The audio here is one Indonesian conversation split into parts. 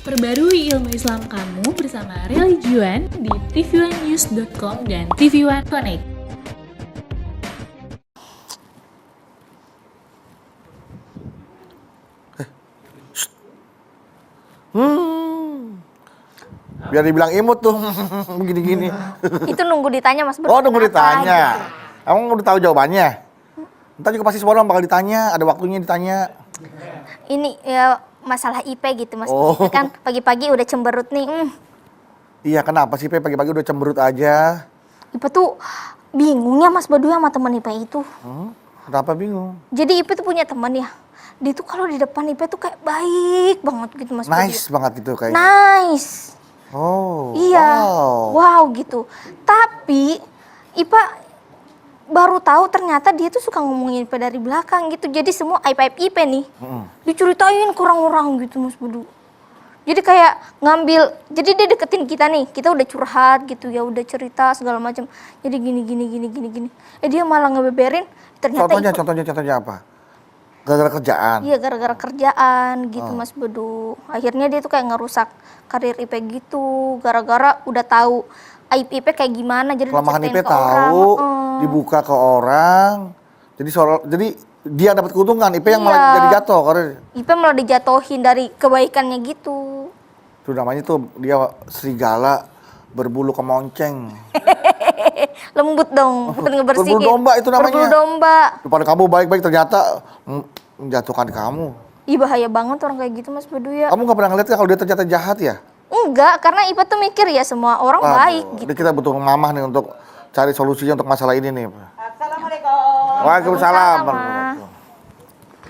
Perbarui ilmu Islam kamu bersama Religion di tv1news.com dan TV1 Connect. Biar dibilang imut tuh, begini-gini. Itu nunggu ditanya Mas Bro. Oh, nunggu Kenapa ditanya. gitu? Emang udah tahu jawabannya? Ntar juga pasti semua orang bakal ditanya, ada waktunya ditanya. Ini ya masalah IP gitu Mas. Oh. Kan pagi-pagi udah cemberut nih. Iya, kenapa sih Pe pagi-pagi udah cemberut aja? IP tuh bingung ya Mas Badu sama temen IP itu. Kenapa bingung? Jadi IP tuh punya teman ya. Dia tuh kalau di depan IP tuh kayak baik banget gitu Mas Badu. Nice banget gitu kayaknya. Nice. Oh, Iya. wow. Wow gitu. Tapi Ipa baru tahu ternyata dia tuh suka ngomongin IP dari belakang gitu. Jadi semua IP nih diceritain ke orang-orang gitu Mas Badu. Jadi kayak ngambil, jadi dia deketin kita nih, kita udah curhat gitu ya, udah cerita segala macam. Jadi gini. Dia malah ngebeberin ternyata Contohnya apa? Gara-gara kerjaan? Iya, gara-gara kerjaan gitu Mas Bedu. Akhirnya dia tuh kayak ngerusak karir IP gitu, gara-gara udah tahu aib IP kayak gimana, jadi Kelemahan diceritain IP ke orang. tahu, dibuka ke orang. Jadi dia dapat keuntungan, IP yang malah jadi jatuh karir. IP malah dijatuhin dari kebaikannya gitu. Itu namanya tuh dia serigala berbulu kemonceng. Lembut dong, bukan ngebersihin. Berbulu domba itu namanya. Berbulu domba. Depan kamu baik-baik ternyata menjatuhkan kamu. Ih, bahaya banget orang kayak gitu Mas Bedu ya. Kamu gak pernah ngeliat ya kalau dia ternyata jahat ya? Enggak, karena Ipa tuh mikir ya semua orang baik gitu. Jadi kita butuh mamah nih untuk cari solusinya untuk masalah ini nih. Assalamualaikum. Waalaikumsalam.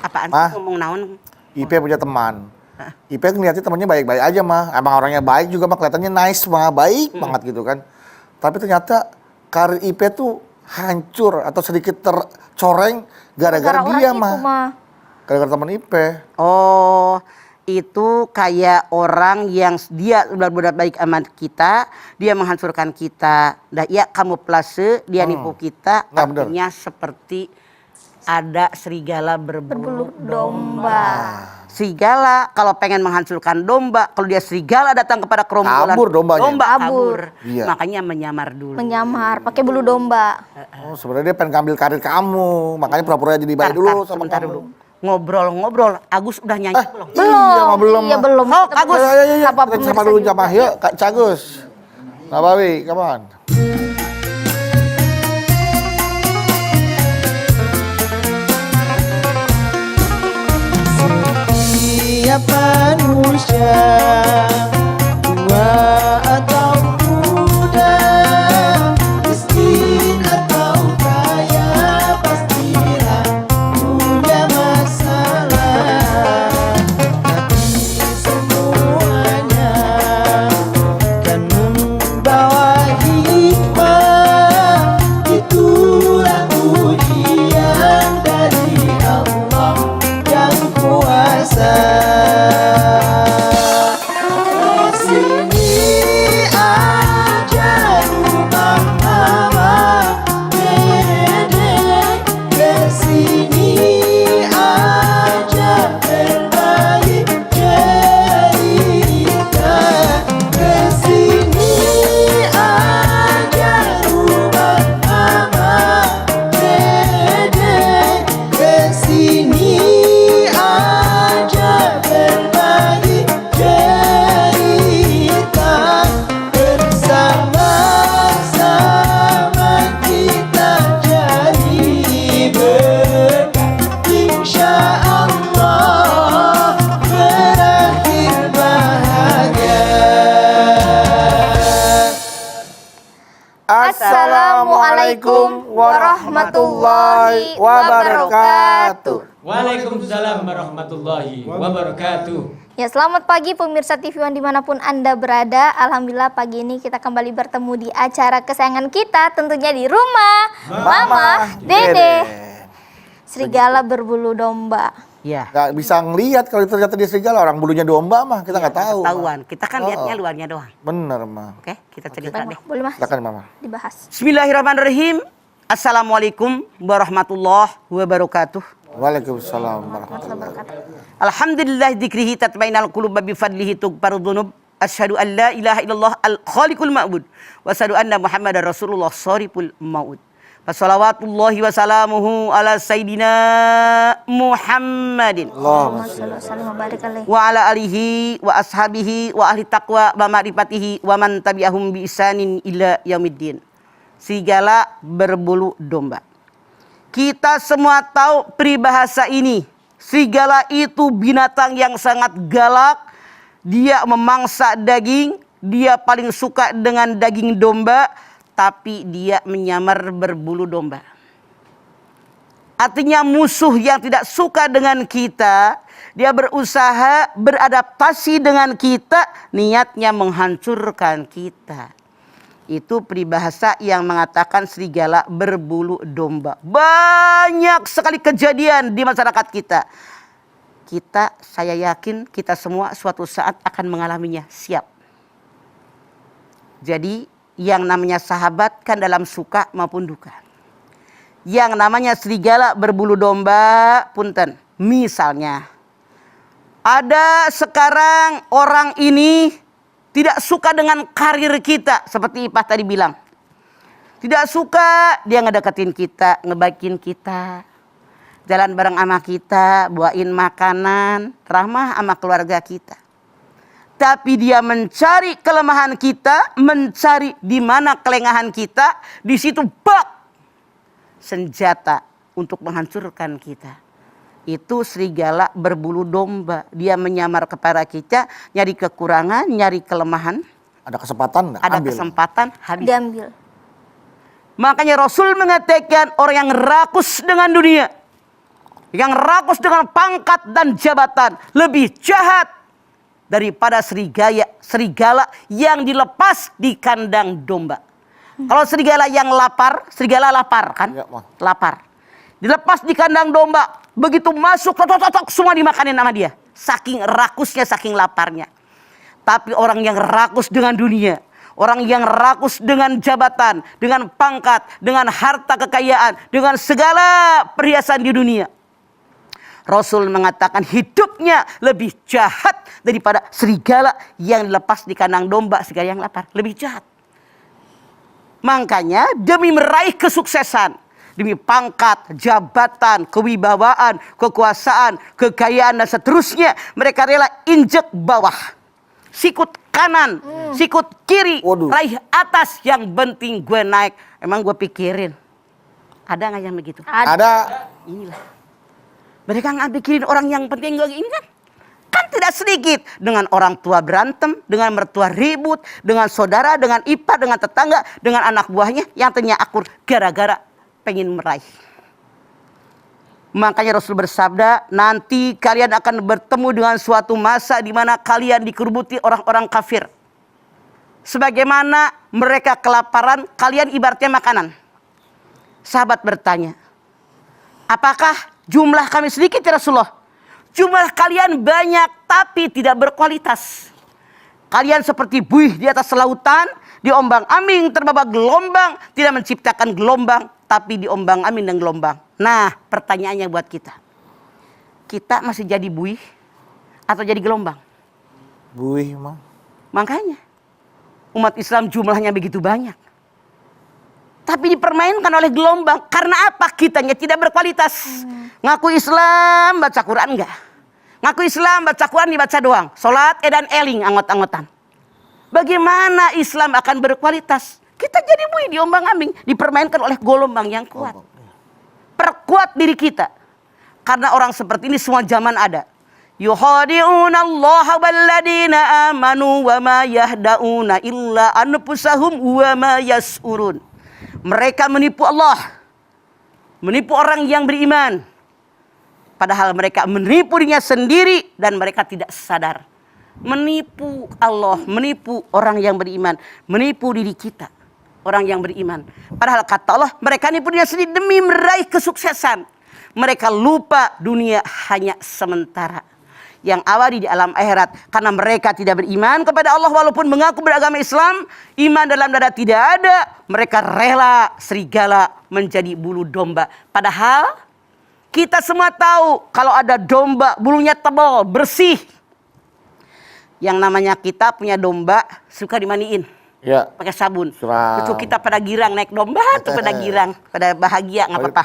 Apaan Mah? sih ngomong naon? IP punya teman. IP ngeliatnya temannya baik-baik aja mah. Emang orangnya baik juga mah, kelihatannya nice mah, baik banget gitu kan. Tapi ternyata karir IP tuh hancur atau sedikit tercoreng gara-gara dia mah. Gara-gara teman IP. Oh, itu kayak orang yang dia benar-benar baik sama kita, dia menghancurkan kita. Dah ya kamu plase, dia nipu kita, Nah, artinya seperti ada serigala berbulu Domba. Serigala kalau pengen menghancurkan domba, kalau dia serigala datang kepada kerombolan, Kabur dombanya. domba Kabur. kabur. Iya. Makanya menyamar dulu. Menyamar, pakai bulu domba. Oh, sebenarnya dia pengen ngambil karir kamu. Makanya pura-pura jadi baik dulu sama sebentar kamu. dulu. Ngobrol. Agus udah nyanyi belum? Belum. Iya, belum. Oh, Agus. Ya. Apa Kita sapa dulu jamaah. Yuk, Kak Cagus. Nabawi, come on. Setiap manusia, tua atau muda, miskin atau kaya, pastilah punya masalah. Tapi semuanya kan membawa hikmah. Itulah ujian dari Allah yang kuasa. Kesini aja rumah mama dedek, kesini aja berbagi cerita, kesini aja rumah mama dedek, kesini aja berbagi cerita, bersama-sama kita jadi berkah, insya Allah berakhir bahagia. Assalamualaikum warahmatullahi wabarakatuh. Waalaikumsalam warahmatullahi wabarakatuh. Ya, selamat pagi pemirsa TV One dimanapun Anda berada. Alhamdulillah pagi ini kita kembali bertemu di acara kesayangan kita, tentunya di rumah Mama Dede. Serigala berbulu domba. Iya. Gak bisa ngelihat kalau ternyata dia serigala, orang bulunya domba mah kita nggak tahu. Ketahuan. Kita kan lihatnya luarnya doang. Bener mah. Oke, kita cerita deh. Boleh Mas Silakan mama. dibahas. Bismillahirrahmanirrahim. Assalamualaikum warahmatullahi wabarakatuh. Waalaikumsalam warahmatullahi wabarakatuh. Alhamdulillah dzikrihi tatma'innul qulub bi fadlihi tughfaru dzunub. Asyhadu an la ilaha illallah al-khaliqul ma'bud wa asyhadu anna Muhammadar Rasulullah shariful maut. Wassalawatullahi wasalamuhu ala sayyidina Muhammadin Allahumma Allahumma shalli wa barik alaihi. wa ala alihi wa ashabihi wa ahli taqwa wa ma'rifatihi wa man tabi'ahum bi ihsanin ila yaumiddin. Serigala berbulu domba. Kita semua tahu peribahasa ini. Serigala itu binatang yang sangat galak. Dia memangsa daging, dia paling suka dengan daging domba, tapi dia menyamar berbulu domba. Artinya musuh yang tidak suka dengan kita, dia berusaha beradaptasi dengan kita, niatnya menghancurkan kita. Itu peribahasa yang mengatakan serigala berbulu domba. Banyak sekali kejadian di masyarakat kita. Saya yakin kita semua suatu saat akan mengalaminya. Siap. Jadi yang namanya sahabat kan dalam suka maupun duka. Yang namanya serigala berbulu domba, punten. Misalnya, ada sekarang orang ini tidak suka dengan karir kita. Seperti Ipah tadi bilang. Tidak suka, dia ngedeketin kita, ngebaikin kita. Jalan bareng sama kita, bawain makanan, ramah sama keluarga kita. Tapi dia mencari kelemahan kita, mencari di mana kelengahan kita, di situ bak senjata untuk menghancurkan kita. Itu serigala berbulu domba. Dia menyamar kepada kita, nyari kekurangan, nyari kelemahan. Ada kesempatan, Ada ambil. kesempatan, habis. Diambil. Makanya Rasul mengatakan orang yang rakus dengan dunia, yang rakus dengan pangkat dan jabatan, lebih jahat daripada serigala yang dilepas di kandang domba. Kalau serigala yang lapar, serigala lapar kan? Ya, Bang. Lapar. Dilepas di kandang domba, begitu masuk, tok, semua dimakanin sama dia. Saking rakusnya, saking laparnya. Tapi orang yang rakus dengan dunia, orang yang rakus dengan jabatan, dengan pangkat, dengan harta kekayaan, dengan segala perhiasan di dunia, Rasul mengatakan hidupnya lebih jahat daripada serigala yang dilepas di kandang domba, serigala yang lapar. Lebih jahat. Makanya demi meraih kesuksesan, demi pangkat, jabatan, kewibawaan, kekuasaan, kekayaan dan seterusnya, mereka rela injek bawah. Sikut kanan, sikut kiri, Waduh. raih atas, yang penting gue naik. Emang gue pikirin, ada nggak yang begitu? Ada. Inilah. Mereka nggak pikirin orang yang penting gue ini kan. Kan tidak sedikit. Dengan orang tua berantem, dengan mertua ribut, dengan saudara, dengan ipar, dengan tetangga, dengan anak buahnya yang ternyata akur gara-gara pengen meraih. Makanya Rasul bersabda, nanti kalian akan bertemu dengan suatu masa di mana kalian dikerubuti orang-orang kafir. Sebagaimana mereka kelaparan, kalian ibaratnya makanan. Sahabat bertanya, apakah jumlah kami sedikit ya Rasulullah? Jumlah kalian banyak tapi tidak berkualitas. Kalian seperti buih di atas lautan, diombang-ambing terbawa gelombang, tidak menciptakan gelombang, tapi diombang-ambing dengan gelombang. Nah, pertanyaannya buat kita. Kita masih jadi buih atau jadi gelombang? Buih, Mang. Makanya umat Islam jumlahnya begitu banyak, tapi dipermainkan oleh gelombang. Karena apa? Kitanya tidak berkualitas. Ngaku Islam, baca Quran enggak. Ngaku Islam, baca Quran dibaca doang. Sholat, edan, eling, anggot-anggotan. Bagaimana Islam akan berkualitas? Kita jadi buih, diombang-ambing, dipermainkan oleh gelombang yang kuat. Perkuat diri kita. Karena orang seperti ini semua zaman ada. Yukhadi'una Allah walladina amanu wa ma yahda'una illa anfusahum wa ma yas'urun. Mereka menipu Allah, menipu orang yang beriman, padahal mereka menipu dirinya sendiri dan mereka tidak sadar. Menipu Allah, menipu orang yang beriman, menipu diri kita, orang yang beriman. Padahal kata Allah, mereka nipu dirinya sendiri demi meraih kesuksesan. Mereka lupa dunia hanya sementara, yang abadi di alam akhirat. Karena mereka tidak beriman kepada Allah walaupun mengaku beragama Islam, iman dalam dada tidak ada, mereka rela serigala menjadi bulu domba. Padahal Kita semua tahu kalau ada domba bulunya tebal, bersih. Yang namanya kita punya domba suka dimandiin. Iya. Pakai sabun. Siram. Betul, kita pada girang naik domba tuh pada girang, pada bahagia nggak apa-apa.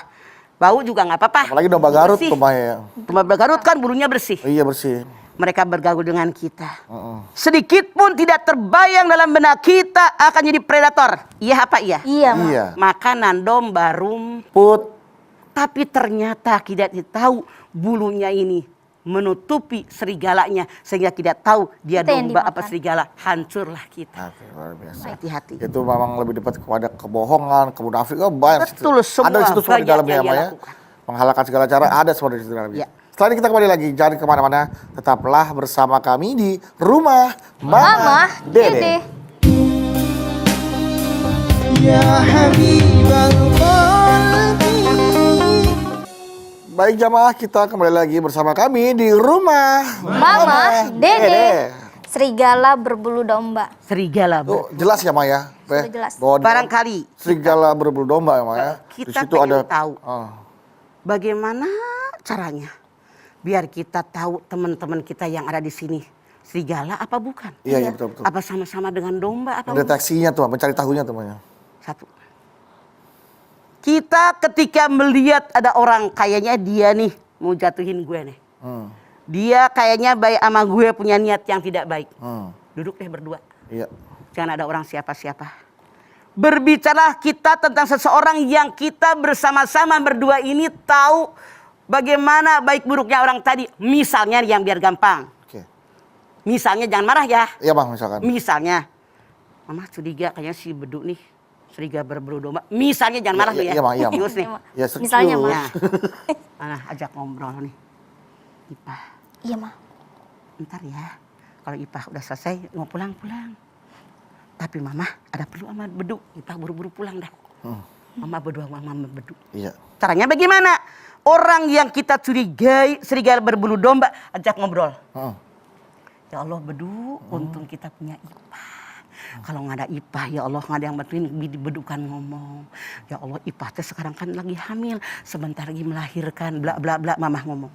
Bau juga nggak apa-apa. Apalagi domba Garut Bersih. tuh Mah ya. Domba Garut kan bulunya bersih. Iya bersih. Mereka bergaul dengan kita. Sedikit pun tidak terbayang dalam benak kita akan jadi predator. Iya apa iya? Iya, Ma. Iya. Makanan domba rumput. Put. Tapi ternyata tidak tahu bulunya ini menutupi serigalanya. Sehingga tidak tahu dia Kita yang domba apa dimakan. serigala. Hancurlah kita. Oke, luar biasa. Hati-hati. Itu memang lebih dekat kepada kebohongan, kemunafikan, banyak. Betul, situ. semua Ada di situ semua di banyak dalamnya yang ya, dia Mah ya. lakukan. Menghalalkan segala cara ada semua di situ dalamnya. Ya. Setelah ini kita kembali lagi, jangan kemana-mana. Tetaplah bersama kami di Rumah Mama, Dede. يا حبيب القلب. Baik jamaah, kita kembali lagi bersama kami di Rumah Mama, Dede. Serigala berbulu domba. Serigala. Tuh, jelas ya Maya? Sudah jelas. Bahwa di- Barangkali serigala berbulu domba ya Maya? Di kita situ pengen ada tahu. Ah. Bagaimana caranya biar kita tahu teman-teman kita yang ada di sini serigala apa bukan? Iya, iya betul betul. Apa sama-sama dengan domba apa bukan? Deteksinya tuh, mencari tahunya tuh Maya. Satu. Kita ketika melihat ada orang kayaknya dia nih mau jatuhin gue nih. Dia kayaknya baik sama gue punya niat yang tidak baik. Duduk deh berdua. Iya. Jangan ada orang siapa-siapa. Berbicara kita tentang seseorang yang kita bersama-sama berdua ini tahu bagaimana baik buruknya orang tadi. Misalnya yang biar gampang. Oke. Misalnya jangan marah ya. Iya Bang, misalkan. Misalnya, Mama curiga kayaknya si Bedu nih serigala berbulu domba. Misalnya jangan marah Iya, lu ya. iya, Ma, iya, Ma. Serius nih. Ya, serius. Misalnya, Ma. Nah, mana ajak ngobrol nih. Ipah, Iya, Ma. ntar ya. Kalau Ipah udah selesai mau pulang-pulang. Tapi Mama ada perlu sama Bedu. Ipah buru-buru pulang dah. Mama berdua sama Mama Bedu. Iya. Caranya bagaimana? Orang yang kita curigai serigala berbulu domba ajak ngobrol. Ya Allah Bedu, untung kita punya Ipah. Kalau nggak ada Ipah, ya Allah nggak ada yang bantuin Bedu kan ngomong. Ya Allah Ipah teh sekarang kan lagi hamil, sebentar lagi melahirkan, bla bla bla. Mamah ngomong.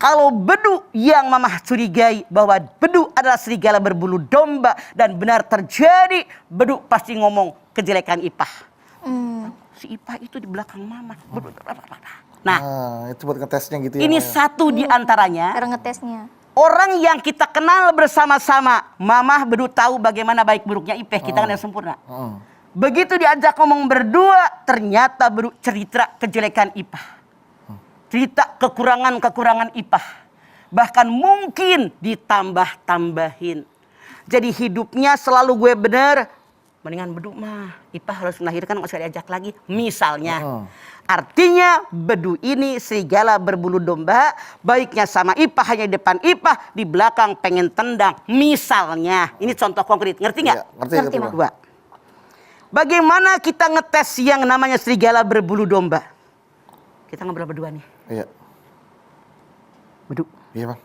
Kalau Bedu yang Mamah curigai bahwa Bedu adalah serigala berbulu domba dan benar terjadi, Bedu pasti ngomong kejelekan Ipah. Si Ipah itu di belakang Mamah. Nah, Itu buat ngetesnya gitu ya. ini Maya. satu di antaranya. Cara ngetesnya. Orang yang kita kenal bersama-sama, Mamah Bedu tahu bagaimana baik buruknya Ipeh, kita kan yang sempurna. Begitu diajak ngomong berdua, ternyata Bedu cerita kejelekan Ipah. Cerita kekurangan-kekurangan Ipah. Bahkan mungkin ditambah-tambahin. Jadi hidupnya selalu gue bener. Mendingan Bedu mah, Ipah harus melahirkan, nggak usah diajak lagi. Misalnya. Artinya Bedu ini serigala berbulu domba, baiknya sama Ipah hanya di depan Ipah, di belakang pengen tendang. Misalnya, ini contoh konkret, ngerti nggak? Iya, ngerti, Ngerti, Bang. Dua. Bagaimana kita ngetes yang namanya serigala berbulu domba? Kita ngobrol berdua nih. Iya. Bedu, Iya Bang.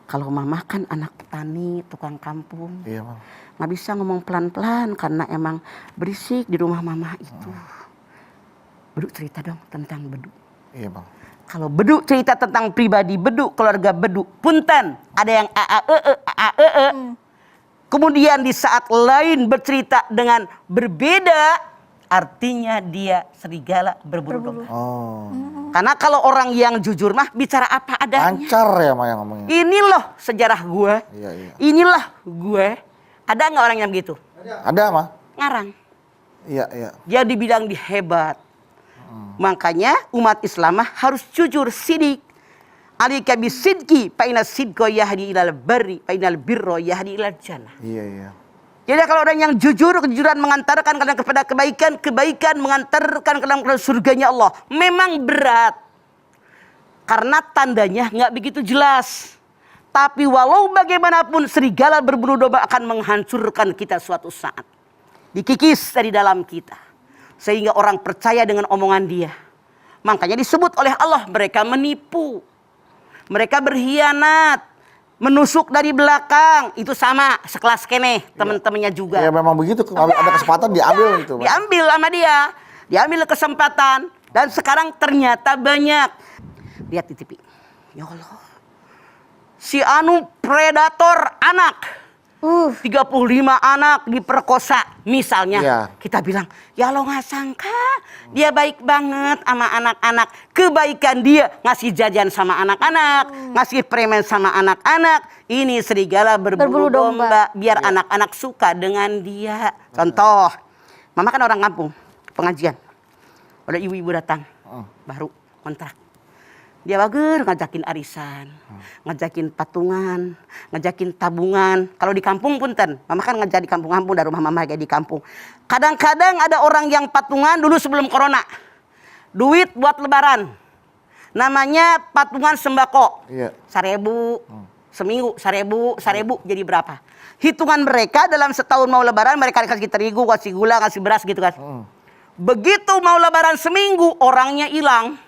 kalau Mama kan anak petani, tukang kampung. Iya Bang. Nggak bisa ngomong pelan-pelan karena emang berisik di rumah Mama itu. Bedu cerita dong tentang Bedu. Iya Bang. Kalau Bedu cerita tentang pribadi Bedu, keluarga Bedu, punten ada yang AAE. Kemudian di saat lain bercerita dengan berbeda, artinya dia serigala berbulu domba. Oh. Karena kalau orang yang jujur mah bicara apa adanya. Lancar ya Maya ngomongnya. Ini loh sejarah gue. Iya, iya. Inilah gue. Ada nggak orang yang begitu? Ada Mah? Ngarang. Iya, iya. Dia dibilang di hebat. Makanya umat Islam mah harus jujur, sidik. Alika bisidqi fa inna sidqa yahdi ilal barri fa innal birra yahdi ilal jannah. Iya, iya. Jadi kalau orang yang jujur, kejujuran mengantarkan kalian kepada kebaikan, kebaikan mengantarkan kalian kepada surganya Allah. Memang berat. Karena tandanya nggak begitu jelas. Tapi walau bagaimanapun serigala berbulu domba akan menghancurkan kita suatu saat. Dikikis dari dalam kita. Sehingga orang percaya dengan omongan dia. Makanya disebut oleh Allah mereka menipu. Mereka berkhianat. Menusuk dari belakang. Itu sama sekelas kene teman-temannya juga. Ya memang begitu, kalau ada kesempatan diambil gitu. Bang. Diambil sama dia. Diambil kesempatan. Dan sekarang ternyata banyak. Lihat di TV. Ya Allah. Si anu predator anak. 35 anak diperkosa misalnya. Iya. Kita bilang, ya lo nggak sangka dia baik banget sama anak-anak. Kebaikan dia ngasih jajan sama anak-anak, ngasih permen sama anak-anak. Ini serigala berbulu domba biar anak-anak suka dengan dia. Contoh, mama kan orang kampung, pengajian. Ada ibu-ibu datang, baru kontrak. Dia bager ngajakin arisan, ngajakin patungan, ngajakin tabungan. Kalau di kampung punten, mama kan ngajak di kampung-kampung, dari rumah mama kayak di kampung. Kadang-kadang ada orang yang patungan dulu sebelum corona. Duit buat lebaran. Namanya patungan sembako. Iya. 1.000, seminggu 1.000 jadi berapa? Hitungan mereka dalam setahun mau lebaran mereka kasih terigu, kasih gula, kasih beras gitu kan. Begitu mau lebaran seminggu orangnya hilang.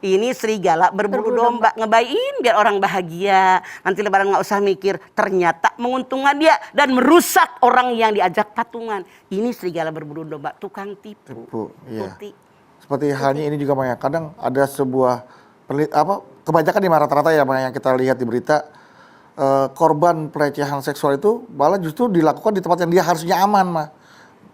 Ini serigala berbulu domba. Ngebayin biar orang bahagia. Nanti lebaran nggak usah mikir. Ternyata menguntungkan dia. Dan merusak orang yang diajak patungan. Ini serigala berbulu domba. Tukang tipu. Iya. Tuti. Seperti halnya ini juga Maya. Kadang ada sebuah kebanyakan di rata-rata ya Maya, yang kita lihat di berita. Korban pelecehan seksual itu malah justru dilakukan di tempat yang dia harusnya aman mah.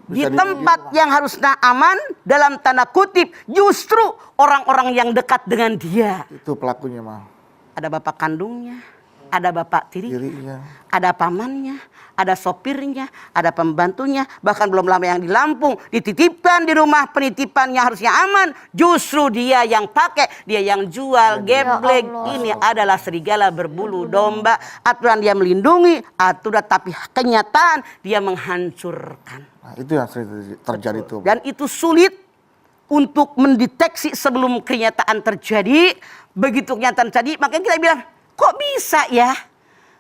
Di tempat yang harusnya aman, dalam tanda kutip, justru orang-orang yang dekat dengan dia. Itu pelakunya mah. Ada bapak kandungnya, ada bapak tirinya, Dirinya. ada pamannya, ada sopirnya, ada pembantunya. Bahkan belum lama yang di Lampung, dititipkan di rumah penitipan yang harusnya aman. Justru dia yang pakai, dia yang jual, geblek. Ini adalah serigala berbulu domba. Aturan dia melindungi, aturan tapi kenyataan dia menghancurkan. Nah, itu yang sering terjadi tuh. Dan itu sulit untuk mendeteksi sebelum kenyataan terjadi. Begitu kenyataan terjadi, makanya kita bilang, kok bisa ya?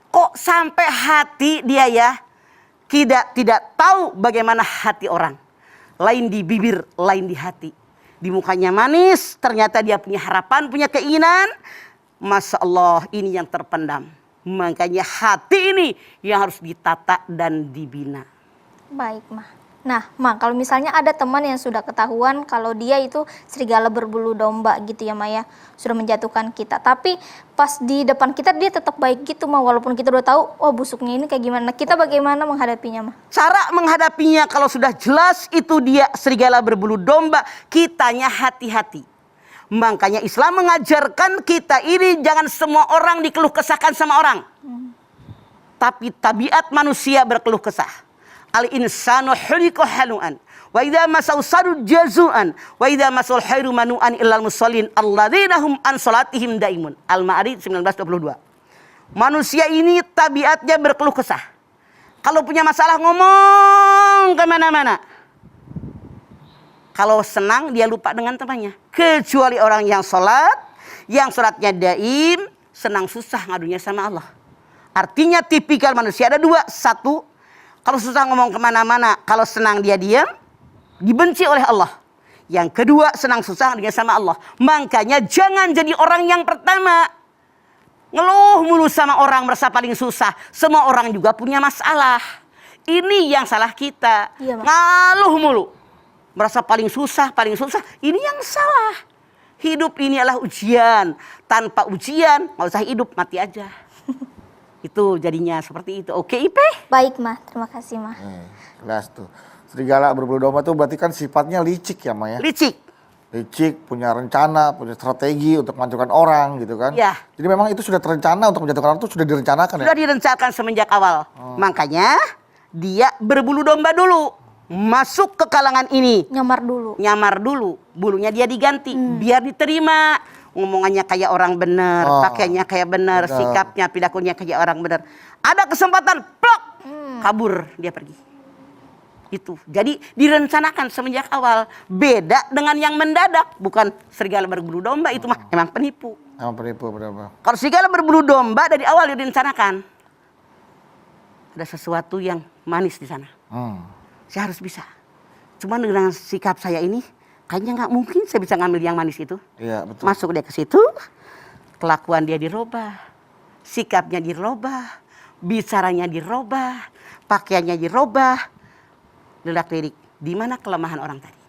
Kok sampai hati dia ya? Tidak tahu bagaimana hati orang. Lain di bibir, lain di hati. Di mukanya manis, ternyata dia punya harapan, punya keinginan. Masya Allah, ini yang terpendam. Makanya hati ini yang harus ditata dan dibina. Baik, Mah. Nah, Ma, kalau misalnya ada teman yang sudah ketahuan kalau dia itu serigala berbulu domba gitu ya, Maya, sudah menjatuhkan kita. Tapi pas di depan kita dia tetap baik gitu, Ma, walaupun kita udah tahu, oh busuknya ini kayak gimana. Kita bagaimana menghadapinya, Ma? Cara menghadapinya kalau sudah jelas itu dia serigala berbulu domba, kitanya hati-hati. Makanya Islam mengajarkan kita ini jangan semua orang dikeluh kesahkan sama orang. Tapi tabiat manusia berkeluh kesah. Al-insanu khuliqa halu'an wa idza masau saru jazu'an wa idza masul khairu manu'an illal musallin alladzina hum an salatihim daimun. Al-Ma'arij 1922. Manusia ini tabiatnya berkeluh kesah. Kalau punya masalah ngomong kemana-mana. Kalau senang dia lupa dengan temannya. Kecuali orang yang sholat, yang sholatnya daim, senang susah ngadunya sama Allah. Artinya tipikal manusia ada dua. Satu, kalau susah ngomong kemana-mana, kalau senang dia diam, dibenci oleh Allah. Yang kedua, senang susah dia sama Allah. Makanya jangan jadi orang yang pertama. Ngeluh mulu sama orang merasa paling susah. Semua orang juga punya masalah. Ini yang salah kita. Iya, Mas. Ngeluh mulu. Merasa paling susah. Ini yang salah. Hidup ini adalah ujian. Tanpa ujian, nggak usah hidup, mati aja. Itu jadinya seperti itu. Oke, Ipe? Baik, Ma. Terima kasih, Ma. Jelas tuh. Serigala berbulu domba tuh berarti kan sifatnya licik ya, Maya? Licik. Licik, punya rencana, punya strategi untuk menghancurkan orang gitu kan. Ya. Jadi memang itu sudah terencana untuk menjatuhkan orang itu sudah direncanakan ya? Sudah direncanakan semenjak awal. Makanya dia berbulu domba dulu. Masuk ke kalangan ini. Nyamar dulu. Bulunya dia diganti. Biar diterima. Ngomongannya kayak orang benar. Pakaiannya kayak benar. Sikapnya, pidakunya kayak orang benar. Ada kesempatan, plok. Kabur dia pergi. Itu. Jadi direncanakan semenjak awal. Beda dengan yang mendadak. Bukan serigala berbulu domba. Itu mah emang penipu. Emang penipu benar. Kalau serigala berbulu domba dari awal direncanakan. Ada sesuatu yang manis di sana. Saya harus bisa. Cuma dengan sikap saya ini, kayaknya nggak mungkin saya bisa ngambil yang manis itu. Iya, betul. Masuk dia ke situ, kelakuan dia dirubah, sikapnya dirubah, bicaranya dirubah, pakaiannya dirubah. Lirik-lirik, di mana kelemahan orang tadi?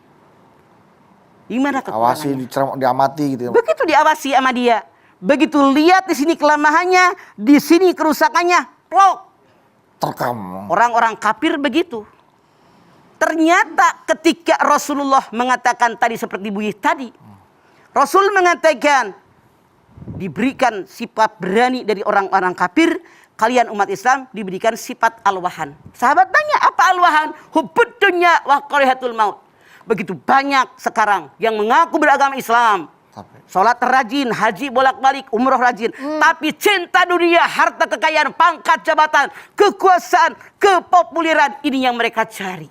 Gimana Awasi, kekurangannya? diamati gitu ya. Begitu diawasi sama dia. Begitu lihat di sini kelemahannya, di sini kerusakannya, plok. Terkam. Orang-orang kafir begitu. Ternyata ketika Rasulullah mengatakan tadi seperti Buyi tadi. Rasul mengatakan diberikan sifat berani dari orang-orang kafir. Kalian umat Islam diberikan sifat alwahan. Sahabat tanya, apa alwahan? Hubbud dunya wa karihatul maut. Begitu banyak sekarang yang mengaku beragama Islam. Sholat rajin, haji bolak-balik, umroh rajin. Tapi cinta dunia, harta kekayaan, pangkat jabatan, kekuasaan, kepopuleran. Ini yang mereka cari.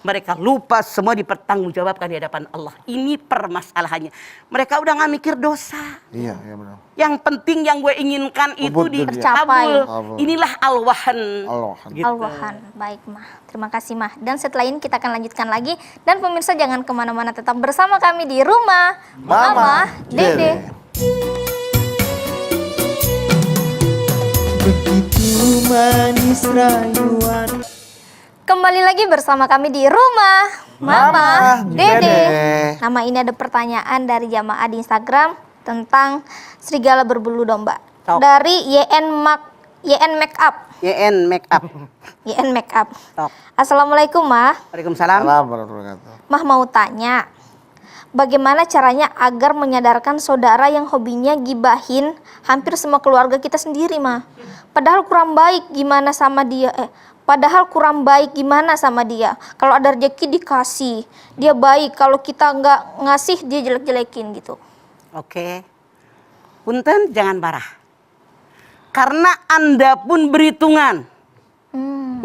Mereka lupa semua dipertanggungjawabkan di hadapan Allah. Ini permasalahannya. Mereka udah gak mikir dosa. Iya benar. Yang penting yang gue inginkan itu Ubud dunia. dikabul. Kabul. Inilah alwahan. Alwahan. Gitu. Alwahan. Baik, Mah. Terima kasih, Mah. Dan setelah ini kita akan lanjutkan lagi. Dan pemirsa jangan kemana-mana, tetap bersama kami di Rumah Mama Dede. Begitu manis rayuan. Kembali lagi bersama kami di Rumah Mama Dede. Dede. Nama ini ada pertanyaan dari jamaah di Instagram tentang serigala berbulu domba. Top. Dari YN Makeup. YN make up. YN Makeup. Top. Assalamualaikum, Mah. Waalaikumsalam. Salam warahmatullahi wabarakatuh. Mah mau tanya, bagaimana caranya agar menyadarkan saudara yang hobinya gibahin hampir semua keluarga kita sendiri, Mah? Padahal kurang baik gimana sama dia. Padahal kurang baik gimana sama dia. Kalau ada rezeki dikasih, dia baik. Kalau kita nggak ngasih, dia jelek-jelekin gitu. Oke. Punten jangan marah. Karena Anda pun berhitungan.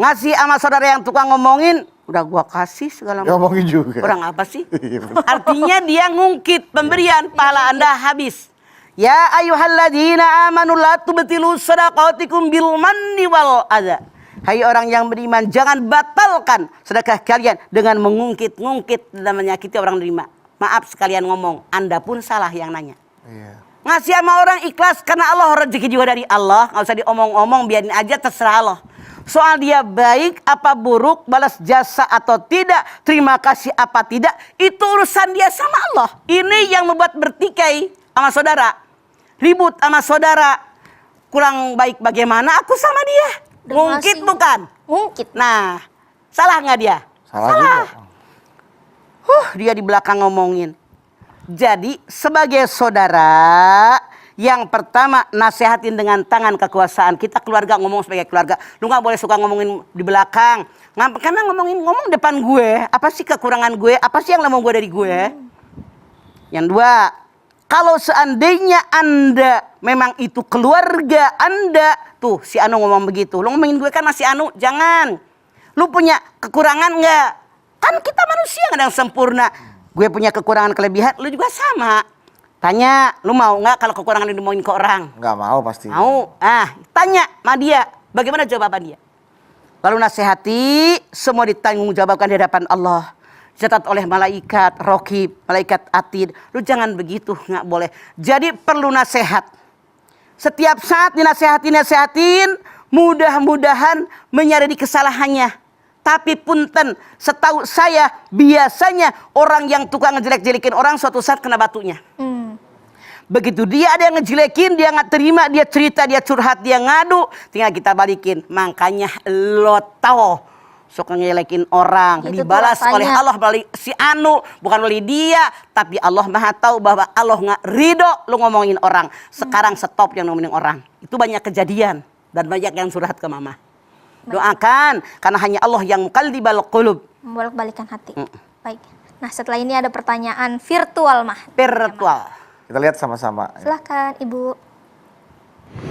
Ngasih sama saudara yang tukang ngomongin, udah gua kasih segala macam. Ngomongin juga. Orang apa sih? Iya, benar. Artinya dia ngungkit pemberian, pahala Anda habis. Ya ayyuhalladzina amanu la tubtilu shadaqatikum bil manni wal adza. Hai orang yang beriman, jangan batalkan sedekah kalian dengan mengungkit-ngungkit dan menyakiti orang nerima. Maaf sekalian ngomong, Anda pun salah yang nanya. Iya. Ngasih sama orang ikhlas karena Allah, rezeki juga dari Allah. Nggak usah diomong-omong, biarin aja, terserah Allah. Soal dia baik apa buruk, balas jasa atau tidak, terima kasih apa tidak, itu urusan dia sama Allah. Ini yang membuat bertikai sama saudara, ribut sama saudara, kurang baik bagaimana aku sama dia. Udah Ngungkit ngasih. bukan? Ngungkit. Nah, salah nggak dia? Salah juga. Dia di belakang ngomongin. Jadi sebagai saudara, yang pertama nasehatin dengan tangan kekuasaan. Kita keluarga ngomong sebagai keluarga. Lu nggak boleh suka ngomongin di belakang. Karena ngomong depan gue. Apa sih kekurangan gue? Apa sih yang lemah gue dari gue? Yang dua, kalau seandainya Anda memang itu keluarga Anda. Tuh si Anu ngomong begitu. Lu ngomongin gue kan masih Anu. Jangan. Lu punya kekurangan nggak? Kan kita manusia nggak ada yang sempurna. Gue punya kekurangan kelebihan. Lu juga sama. Tanya, lu mau nggak kalau kekurangan lu dimauin ke orang? Nggak mau pasti. Mau. Tanya sama dia. Bagaimana jawaban dia? Lalu nasihati. Semua ditanggung jawabkan di hadapan Allah. Dicatat oleh malaikat Raqib, malaikat Atid. Lu jangan begitu, nggak boleh. Jadi perlu nasihat. Setiap saat dinasehatin, mudah-mudahan menyadari kesalahannya. Tapi punten, setahu saya biasanya orang yang tukang ngejelek-jelekin orang suatu saat kena batunya. Begitu dia ada yang ngejelekin, dia nggak terima, dia cerita, dia curhat, dia ngadu, tinggal kita balikin. Makanya lo tahu suka ngejelekin orang, Itu tuh dibalas rasanya. oleh Allah melalui si Anu, bukan melalui dia, tapi Allah Maha tahu bahwa Allah nggak ridho lu ngomongin orang. Sekarang stop yang ngomongin orang. Itu banyak kejadian dan banyak yang curhat ke mama. Doakan karena hanya Allah yang muqallibal qulub. Membolak-balikan hati. Baik. Nah, setelah ini ada pertanyaan virtual, Mah. Virtual. Kita lihat sama-sama. Silahkan, Ibu.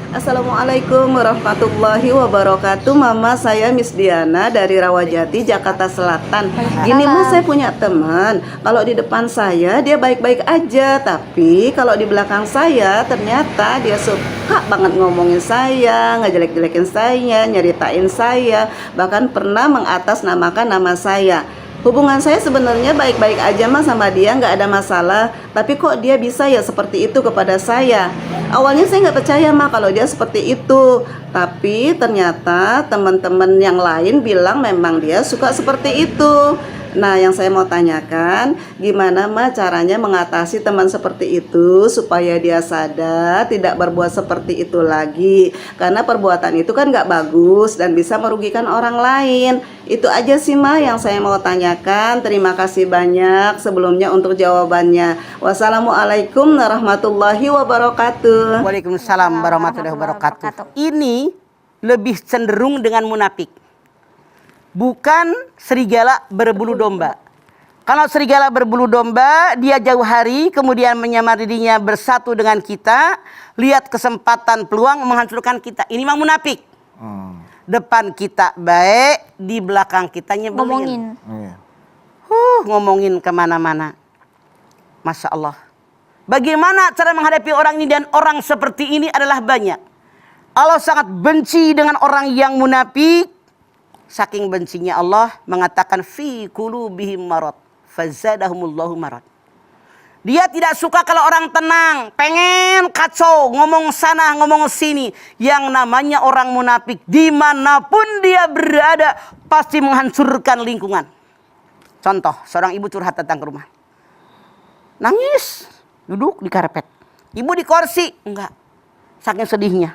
Assalamualaikum warahmatullahi wabarakatuh. Mama, saya Miss Diana dari Rawajati, Jakarta Selatan. Gini Mas, saya punya teman. Kalau di depan saya dia baik-baik aja, tapi kalau di belakang saya ternyata dia suka banget ngomongin saya, ngejelek-jelekin saya, nyeritain saya, bahkan pernah mengatasnamakan nama saya. Hubungan saya sebenarnya baik-baik aja Mas sama dia, nggak ada masalah. Tapi kok dia bisa ya seperti itu kepada saya? Awalnya saya nggak percaya Mah kalau dia seperti itu. Tapi ternyata teman-teman yang lain bilang memang dia suka seperti itu. Nah, yang saya mau tanyakan, gimana Ma caranya mengatasi teman seperti itu supaya dia sadar tidak berbuat seperti itu lagi? Karena perbuatan itu kan nggak bagus dan bisa merugikan orang lain. Itu aja sih Ma yang saya mau tanyakan. Terima kasih banyak sebelumnya untuk jawabannya. Wassalamualaikum warahmatullahi wabarakatuh. Waalaikumsalam warahmatullahi wabarakatuh. Ini lebih cenderung dengan munafik. Bukan serigala berbulu domba. Kalau serigala berbulu domba, dia jauh hari kemudian menyamar dirinya bersatu dengan kita, lihat kesempatan peluang menghancurkan kita. Ini mah munafik. Depan kita baik, di belakang kita nyebelin. Ngomongin kemana-mana. Masya Allah. Bagaimana cara menghadapi orang ini, dan orang seperti ini adalah banyak. Allah sangat benci dengan orang yang munafik. Saking bencinya Allah mengatakan fi qulubihim marad fazadahumullahu marad. Dia tidak suka kalau orang tenang, pengen kacau, ngomong sana, ngomong sini. Yang namanya orang munafik dimanapun dia berada pasti menghancurkan lingkungan. Contoh, seorang ibu curhat datang ke rumah. Nangis, duduk di karpet. Ibu di kursi, enggak. Saking sedihnya.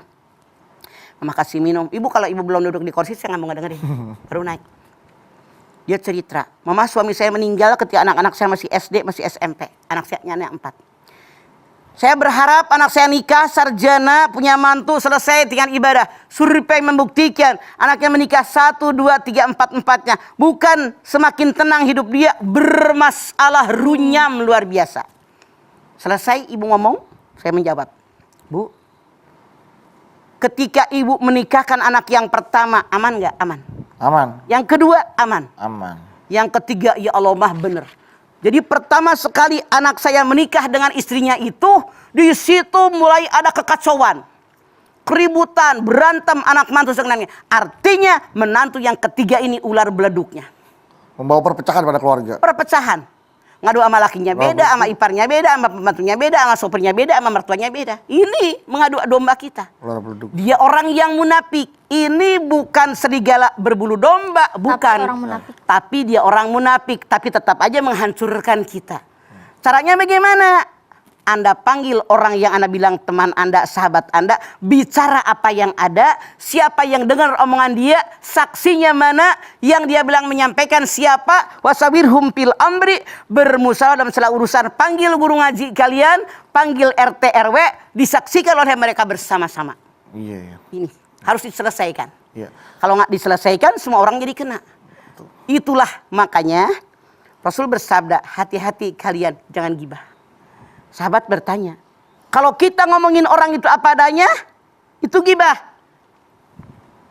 Mama kasih minum. Ibu kalau ibu belum duduk di kursi saya nggak mau dengerin. Baru naik. Dia cerita, Mama suami saya meninggal ketika anak-anak saya masih SD, masih SMP. Anak saya anak 4. Saya berharap anak saya nikah, sarjana, punya mantu, selesai dengan ibadah. Survei membuktikan anaknya menikah 1, 2, 3, 4, 4-nya. Bukan semakin tenang hidup dia, bermasalah runyam luar biasa. Selesai ibu ngomong, saya menjawab, Bu, ketika ibu menikahkan anak yang pertama, aman nggak? Aman. Aman. Yang kedua, aman. Aman. Yang ketiga, ya Allah mah bener. Jadi pertama sekali anak saya menikah dengan istrinya itu, di situ mulai ada kekacauan. Keributan, berantem anak mantu sebenarnya. Artinya menantu yang ketiga ini ular beleduknya. Membawa perpecahan pada keluarga. Perpecahan. Ngadu sama lakinya beda, sama iparnya beda, sama pembantunya beda, sama sopirnya beda, sama mertuanya beda. Ini mengadu domba kita. Dia orang yang munafik. Ini bukan serigala berbulu domba, bukan. Tapi dia orang munafik, tapi tetap aja menghancurkan kita. Caranya bagaimana? Anda panggil orang yang Anda bilang teman Anda, sahabat Anda, bicara apa yang ada, siapa yang dengar omongan dia, saksinya mana, yang dia bilang menyampaikan siapa, wasawirhum fil amri, bermusyawarah dalam segala urusan, panggil guru ngaji kalian, panggil RT RW, disaksikan oleh mereka bersama-sama. Iya. Ini harus diselesaikan. Iya. Kalau nggak diselesaikan, semua orang jadi kena. Itulah makanya Rasul bersabda, hati-hati kalian jangan gibah. Sahabat bertanya, kalau kita ngomongin orang itu apa adanya, itu gibah.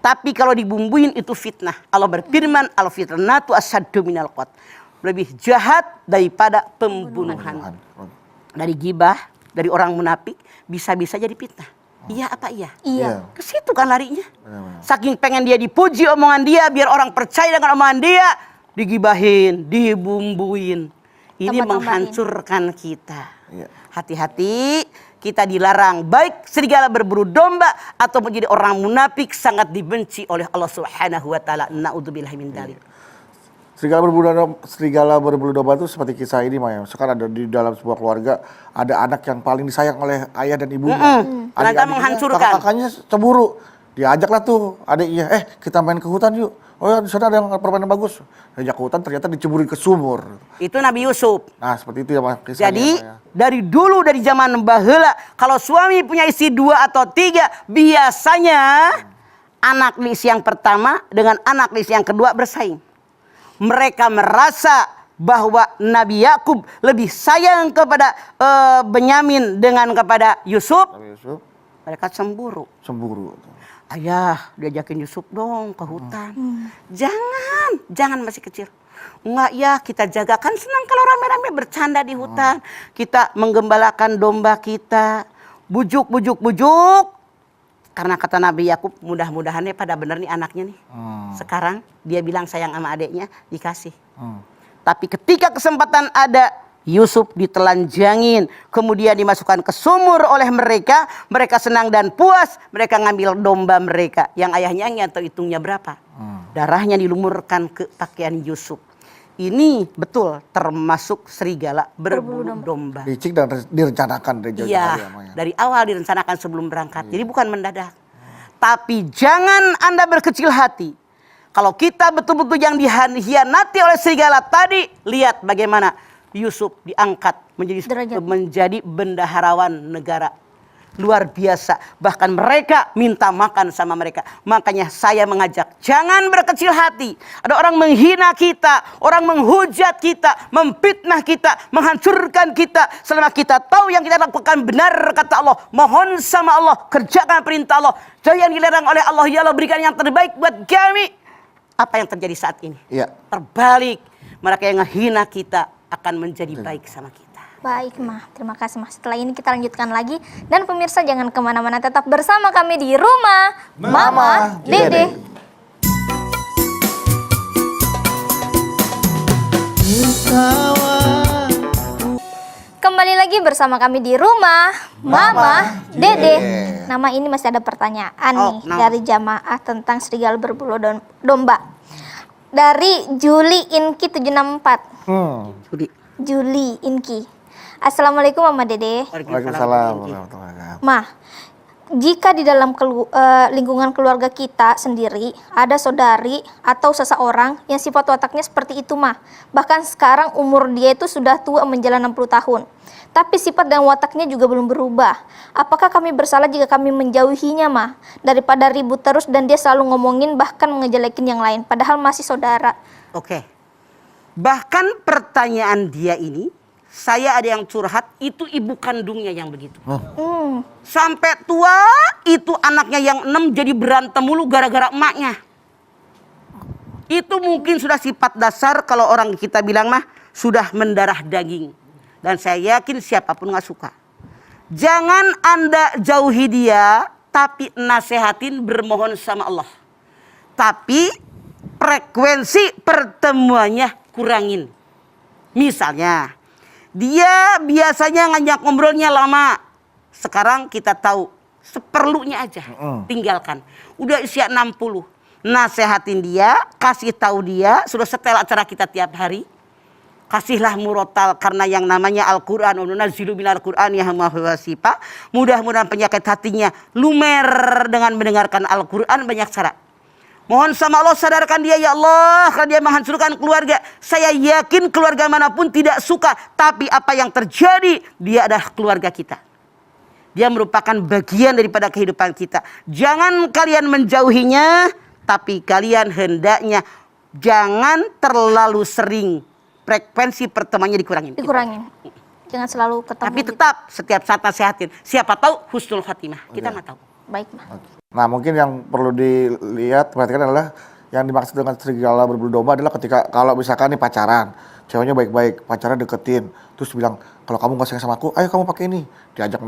Tapi kalau dibumbuin itu fitnah. Allah berfirman, al-fitnatu asyaddu minal qatl. Lebih jahat daripada pembunuhan. Dari gibah, dari orang munafik, bisa-bisa jadi fitnah. Iya apa iya? Iya. Ke situ kan larinya. Saking pengen dia dipuji omongan dia, biar orang percaya dengan omongan dia, digibahin, dibumbuin. Ini menghancurkan kita. Hati-hati, kita dilarang baik serigala berbulu domba atau menjadi orang munafik, sangat dibenci oleh Allah Subhanahu wa taala. Naudzubillahi min dzalik. Serigala berbulu domba itu seperti kisah ini, Maya. Sekarang ada di dalam sebuah keluarga, ada anak yang paling disayang oleh ayah dan ibunya. Ternyata menghancurkan. Kakak-kakaknya cemburu. Diajaklah tuh adiknya, kita main ke hutan yuk. Oh ya, di sana ada yang permainan bagus. Diajak ke hutan, ternyata diceburin ke sumur. Itu Nabi Yusuf. Nah, seperti itu ya, Mas. Kisahnya, jadi, ya. dari dulu, dari zaman baheula, kalau suami punya istri 2 atau 3, biasanya anak istri yang pertama dengan anak istri yang kedua bersaing. Mereka merasa bahwa Nabi Yakub lebih sayang kepada Benyamin dengan kepada Yusuf. Mereka cemburu. Ayah, diajakin Yusuf dong ke hutan. Jangan masih kecil. Enggak ya, kita jaga. Kan senang kalau rame-rame bercanda di hutan. Kita menggembalakan domba kita. Bujuk. Karena kata Nabi Yakub, mudah-mudahannya pada bener nih anaknya nih. Sekarang dia bilang sayang sama adeknya, dikasih. Tapi ketika kesempatan ada, Yusuf ditelanjangin, kemudian dimasukkan ke sumur oleh mereka. Mereka senang dan puas, mereka ngambil domba mereka. Yang ayahnya nggak tahu hitungnya berapa. Darahnya dilumurkan ke pakaian Yusuf. ini betul termasuk serigala berbulu domba. Licik dan direncanakan dari jauh-jauh Iya, hari namanya. dari awal direncanakan sebelum berangkat. Jadi bukan mendadak. Tapi jangan Anda berkecil hati. Kalau kita betul-betul yang dihianati oleh serigala tadi, lihat bagaimana Yusuf diangkat Derajat. menjadi bendaharawan negara. Luar biasa. Bahkan mereka minta makan sama mereka. Makanya saya mengajak, jangan berkecil hati. Ada orang menghina kita, orang menghujat kita, memfitnah kita, menghancurkan kita. Selama kita tahu yang kita lakukan benar kata Allah, mohon sama Allah, kerjakan perintah Allah. Jangan dilarang oleh Allah, ya Allah berikan yang terbaik buat kami. Apa yang terjadi saat ini? Iya. Terbalik. Mereka yang menghina kita akan menjadi baik sama kita. Baik, Ma. Terima kasih, Ma. Setelah ini kita lanjutkan lagi. Dan pemirsa jangan kemana-mana. Tetap bersama kami di Rumah Mama Dede. Kembali lagi bersama kami di Rumah Mama Dede. Nama ini masih ada pertanyaan nih dari jamaah tentang serigala berbulu domba. Dari Juli Inki 764. Juli Inki. Assalamualaikum Mama Dede. Waalaikumsalam warahmatullahi wabarakatuh. Ma, jika di dalam lingkungan keluarga kita sendiri ada saudari atau seseorang yang sifat wataknya seperti itu, Ma. Bahkan sekarang umur dia itu sudah tua menjelang 60 tahun. Tapi sifat dan wataknya juga belum berubah. Apakah kami bersalah jika kami menjauhinya, Ma? Daripada ribut terus dan dia selalu ngomongin bahkan ngejelekin yang lain. Padahal masih saudara. Oke. Bahkan pertanyaan dia ini, saya ada yang curhat, itu ibu kandungnya yang begitu. Sampai tua, itu anaknya yang 6 jadi berantem mulu gara-gara emaknya. Itu mungkin sudah sifat dasar kalau orang kita bilang mah sudah mendarah daging. Dan saya yakin siapapun gak suka. Jangan Anda jauhi dia, tapi nasehatin bermohon sama Allah. Tapi frekuensi pertemuannya kurangin. Misalnya, dia biasanya ngajak ngobrolnya lama. Sekarang kita tahu, seperlunya aja. Tinggalkan. Udah usia 60. Nasehatin dia, kasih tahu dia, sudah setel acara kita tiap hari. Kasihlah murotal karena yang namanya Al-Quran. Nunazzilu minal Qur'ani ma huwa shifaa. Mudah-mudahan penyakit hatinya lumer dengan mendengarkan Al-Quran banyak cara. Mohon sama Allah sadarkan dia ya Allah, kalau dia menghancurkan keluarga. Saya yakin keluarga manapun tidak suka. Tapi apa yang terjadi, dia adalah keluarga kita. Dia merupakan bagian daripada kehidupan kita. Jangan kalian menjauhinya, tapi kalian hendaknya jangan terlalu sering. Frekuensi pertemuannya dikurangin. Jangan selalu ketemu. Tapi tetap setiap saat nasihatin. Siapa tahu husnul khatimah. Kita nggak tahu. Baik, Ma. Nah mungkin yang perlu dilihat, perhatikan adalah yang dimaksud dengan serigala berbulu domba adalah ketika kalau misalkan nih pacaran, ceweknya baik-baik, pacaran deketin, terus bilang kalau kamu nggak sayang sama aku, ayo kamu pakai ini, diajak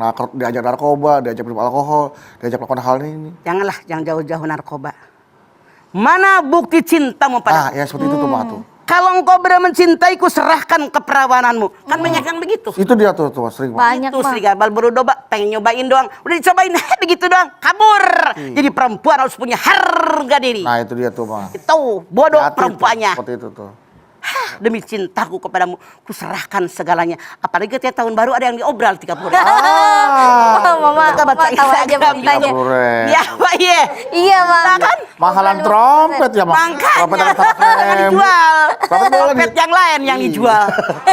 narkoba, diajak minum alkohol, diajak melakukan hal ini. Janganlah, jangan jauh-jauh narkoba. Mana bukti cintamu pada? Ya seperti itu tuh Mak tuh. Kalau engkau benar mencintaiku, serahkan keperawananmu. Kan banyak yang begitu. Itu dia tuh sering Banyak, Itu Ma. serigala berbulu domba, pengen nyobain doang. Udah dicobain, begitu doang, kabur. Jadi perempuan harus punya harga diri. Nah itu dia tuh Mak. Itu bodoh Hati-hati perempuannya. tuh, seperti itu tuh. Demi cintaku kepadamu, kuserahkan segalanya. Apalagi tiap tahun baru ada yang diobral 30 hari. Mama baca tahu aja Instagram. beritanya. Ya, Pak, iya. Iya, Ma. Kan? Mahalan trompet ya Mak. Trompet yang Makanya dijual. Trompet Trompet yang lain yang dijual.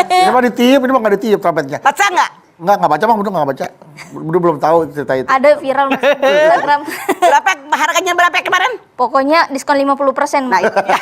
Ini mah ditiup, ini mah nggak ditiup trompetnya. Baca nggak? Nggak baca Mak, Budu nggak baca. Budu belum tahu cerita itu. Ada viral Mas, di Instagram. Berapa harganya berapa kemarin? Pokoknya diskon 50%. Nah, itu ya.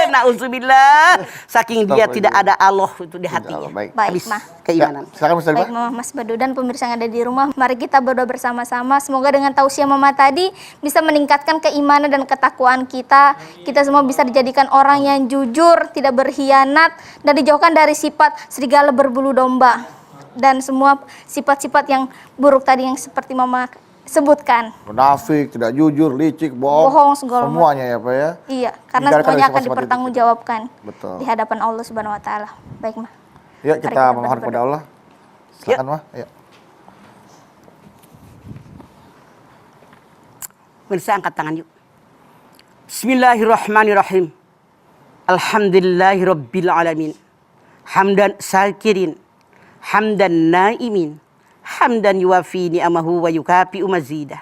Nauzubillah. Saking dia tidak ada Allah itu di hatinya. Baik. Baik, Habis Ma. keimanan. Silakan Mas Baik, Dalifah. Mama, Mas Badu dan pemirsa yang ada di rumah, mari kita berdoa bersama-sama. Semoga dengan tausiah Mama tadi bisa meningkatkan keimanan dan ketakwaan kita. Kita semua bisa dijadikan orang yang jujur, tidak berkhianat, dan dijauhkan dari sifat serigala berbulu domba. Dan semua sifat-sifat yang buruk tadi yang seperti Mama sebutkan. Munafik, tidak jujur, licik, bohong. Bohong, segala macam. Semuanya ya Pak ya. Iya, karena Hindarkan semuanya dari akan sifat-sifat itu. dipertanggungjawabkan Betul. di hadapan Allah Subhanahu wa taala. Baik, Ma. Ya Mari kita memohon kepada Allah. Silakan Mah. Ayo. Pemirsa angkat tangan yuk. Bismillahirrahmanirrahim. Alhamdulillahi Rabbil Alamin. Hamdan syakirin, hamdan naimin, hamdan yuwafi ni'amahu wa yukafi'u mazidah.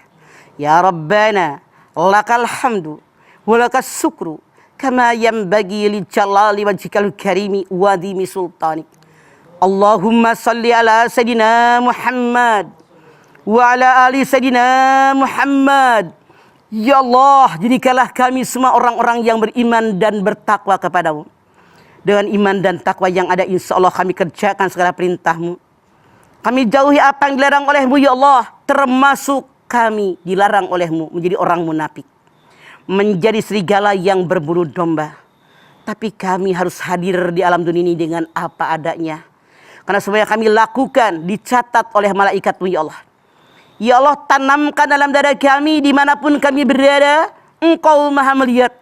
Ya Rabbana, lakal hamdu, walakas syukru, kama yanbaghi li jalali wajhikal karimi wa dimi sultanik. Allahumma salli ala Sayyidina Muhammad wa ala ali Sayyidina Muhammad. Ya Allah, jadikanlah kami semua orang-orang yang beriman dan bertakwa kepadamu. Dengan iman dan takwa yang ada, insya Allah kami kerjakan segala perintah-Mu. Kami jauhi apa yang dilarang oleh-Mu, ya Allah. Termasuk kami dilarang oleh-Mu menjadi orang munafik, menjadi serigala yang berbulu domba. Tapi kami harus hadir di alam dunia ini dengan apa adanya. Karena semua yang kami lakukan dicatat oleh malaikat-Mu, ya Allah. Ya Allah, tanamkan dalam dada kami dimanapun kami berada. Engkau maha melihat,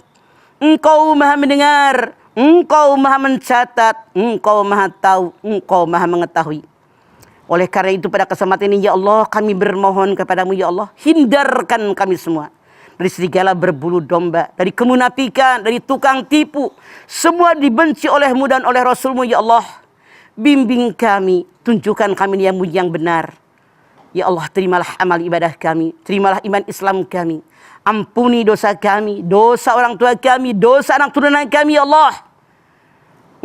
Engkau maha mendengar, Engkau maha mencatat, Engkau maha tahu, Engkau maha mengetahui. Oleh karena itu pada kesempatan ini, ya Allah, kami bermohon kepadamu, ya Allah, hindarkan kami semua dari serigala berbulu domba, dari kemunafikan, dari tukang tipu. Semua dibenci oleh-Mu dan oleh Rasul-Mu, ya Allah. Bimbing kami, tunjukkan kami yang benar. Ya Allah, terimalah amal ibadah kami, terimalah iman Islam kami. Ampuni dosa kami, dosa orang tua kami, dosa anak turunan kami, ya Allah.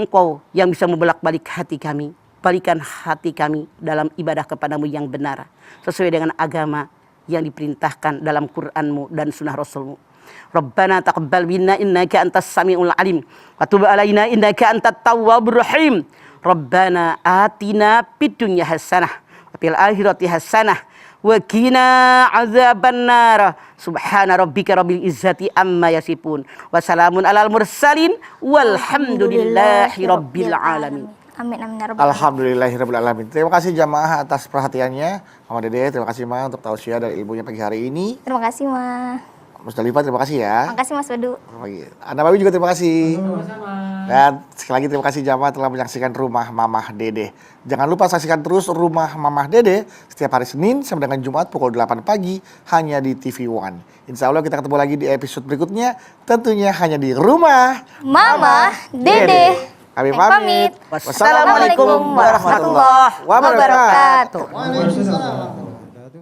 Engkau yang bisa membolak-balik hati kami. Balikan hati kami dalam ibadah kepadamu yang benar, sesuai dengan agama yang diperintahkan dalam Qur'an-Mu dan sunnah Rasul-Mu. Rabbana taqabbal minna innaka antas samiul alim wa tub alaina innaka antat tawwabur rahim. Rabbana atina fid dunya hasanah wa fil akhirati hasanah wa qina azabannar. Subhana rabbika rabbil izzati amma yasifun wa salamun alal mursalin walhamdulillahi rabbil alamin. Amin amin ya rabbal alamin. Alhamdulillahirabbil alamin. Terima kasih jamaah atas perhatiannya. Mama Dede, terima kasih Ma untuk tausiah dan ilmunya pagi hari ini. Terima kasih Ma. Mas Dalifah, terima kasih ya. Terima kasih Mas Bedu. Anda Bawi juga terima kasih. Sama-sama. Dan sekali lagi terima kasih jamaah telah menyaksikan Rumah Mamah Dede. Jangan lupa saksikan terus Rumah Mamah Dede setiap hari Senin sampai dengan Jumat pukul 8 pagi hanya di TV One. Insya Allah kita ketemu lagi di episode berikutnya, tentunya hanya di Rumah Mama Dede. Kami pamit. Wassalamualaikum warahmatullahi wabarakatuh. wabarakatuh.